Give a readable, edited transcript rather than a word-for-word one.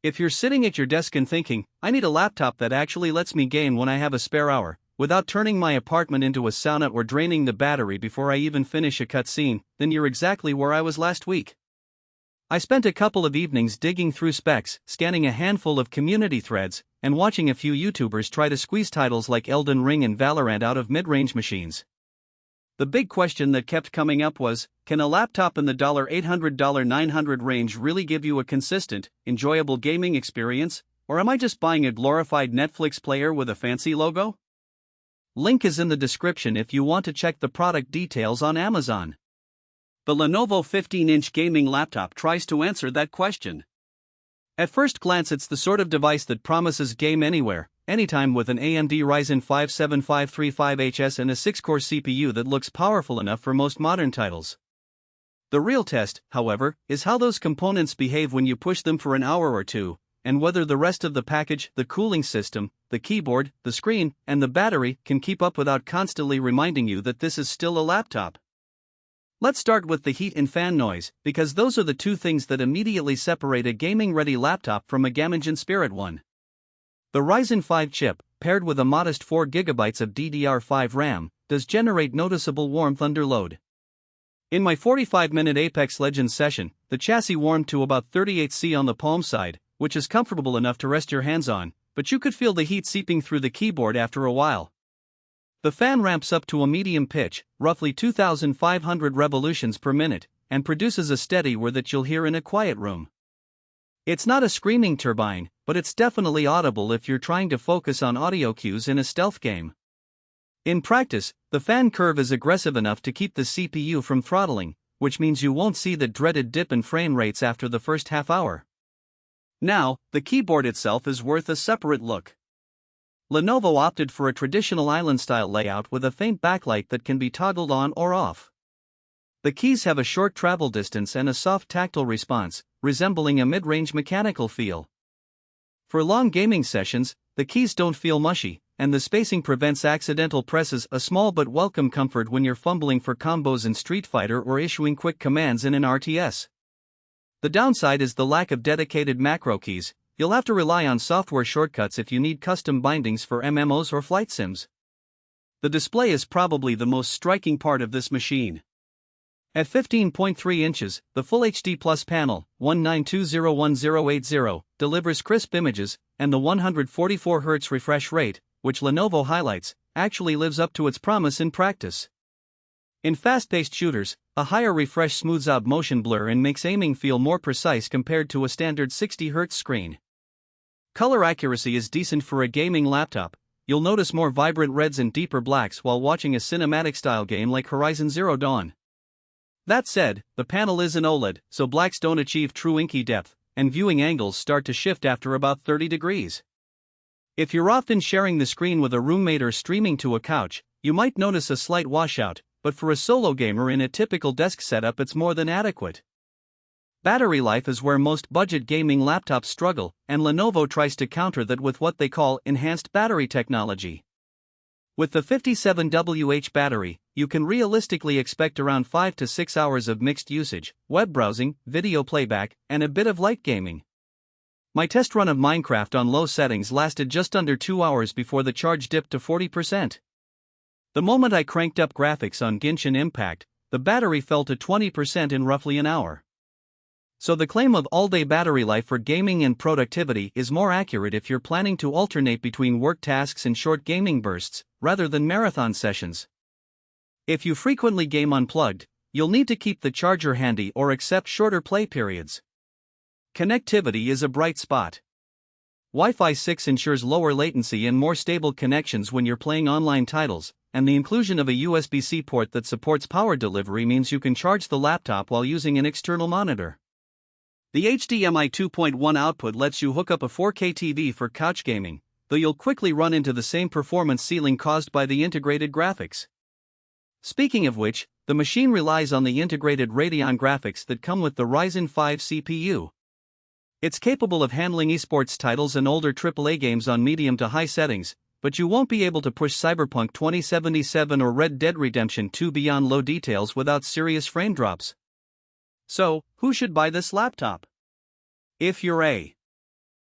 If you're sitting at your desk and thinking, I need a laptop that actually lets me game when I have a spare hour, without turning my apartment into a sauna or draining the battery before I even finish a cutscene, then you're exactly where I was last week. I spent a couple of evenings digging through specs, scanning a handful of community threads, and watching a few YouTubers try to squeeze titles like Elden Ring and Valorant out of mid-range machines. The big question that kept coming up was, can a laptop in the $800 $900 range really give you a consistent, enjoyable gaming experience, or am I just buying a glorified Netflix player with a fancy logo? Link is in the description if you want to check the product details on Amazon. The Lenovo 15-inch gaming laptop tries to answer that question. At first glance, it's the sort of device that promises game anywhere, anytime, with an AMD Ryzen 5 7535HS and a 6-core CPU that looks powerful enough for most modern titles. The real test, however, is how those components behave when you push them for an hour or two, and whether the rest of the package, the cooling system, the keyboard, the screen, and the battery can keep up without constantly reminding you that this is still a laptop. Let's start with the heat and fan noise, because those are the two things that immediately separate a gaming-ready laptop from a gaming-inspired one. The Ryzen 5 chip, paired with a modest 4GB of DDR5 RAM, does generate noticeable warmth under load. In my 45-minute Apex Legends session, the chassis warmed to about 38°C on the palm side, which is comfortable enough to rest your hands on, but you could feel the heat seeping through the keyboard after a while. The fan ramps up to a medium pitch, roughly 2,500 revolutions per minute, and produces a steady whir that you'll hear in a quiet room. It's not a screaming turbine, but it's definitely audible if you're trying to focus on audio cues in a stealth game. In practice, the fan curve is aggressive enough to keep the CPU from throttling, which means you won't see the dreaded dip in frame rates after the first half hour. Now, the keyboard itself is worth a separate look. Lenovo opted for a traditional island-style layout with a faint backlight that can be toggled on or off. The keys have a short travel distance and a soft tactile response, resembling a mid-range mechanical feel. For long gaming sessions, the keys don't feel mushy, and the spacing prevents accidental presses, a small but welcome comfort when you're fumbling for combos in Street Fighter or issuing quick commands in an RTS. The downside is the lack of dedicated macro keys. You'll have to rely on software shortcuts if you need custom bindings for MMOs or flight sims. The display is probably the most striking part of this machine. At 15.3 inches, the Full HD Plus panel, 19201080, delivers crisp images, and the 144Hz refresh rate, which Lenovo highlights, actually lives up to its promise in practice. In fast-paced shooters, a higher refresh smooths out motion blur and makes aiming feel more precise compared to a standard 60Hz screen. Color accuracy is decent for a gaming laptop. You'll notice more vibrant reds and deeper blacks while watching a cinematic-style game like Horizon Zero Dawn. That said, the panel is an OLED, so blacks don't achieve true inky depth, and viewing angles start to shift after about 30 degrees. If you're often sharing the screen with a roommate or streaming to a couch, you might notice a slight washout, but for a solo gamer in a typical desk setup, it's more than adequate. Battery life is where most budget gaming laptops struggle, and Lenovo tries to counter that with what they call enhanced battery technology. With the 57Wh battery, you can realistically expect around 5 to 6 hours of mixed usage, web browsing, video playback, and a bit of light gaming. My test run of Minecraft on low settings lasted just under 2 hours before the charge dipped to 40%. The moment I cranked up graphics on Genshin Impact, the battery fell to 20% in roughly an hour. So the claim of all-day battery life for gaming and productivity is more accurate if you're planning to alternate between work tasks and short gaming bursts, rather than marathon sessions. If you frequently game unplugged, you'll need to keep the charger handy or accept shorter play periods. Connectivity is a bright spot. Wi-Fi 6 ensures lower latency and more stable connections when you're playing online titles, and the inclusion of a USB-C port that supports power delivery means you can charge the laptop while using an external monitor. The HDMI 2.1 output lets you hook up a 4K TV for couch gaming, though you'll quickly run into the same performance ceiling caused by the integrated graphics. Speaking of which, the machine relies on the integrated Radeon graphics that come with the Ryzen 5 CPU. It's capable of handling esports titles and older AAA games on medium to high settings, but you won't be able to push Cyberpunk 2077 or Red Dead Redemption 2 beyond low details without serious frame drops. So, who should buy this laptop? If you're a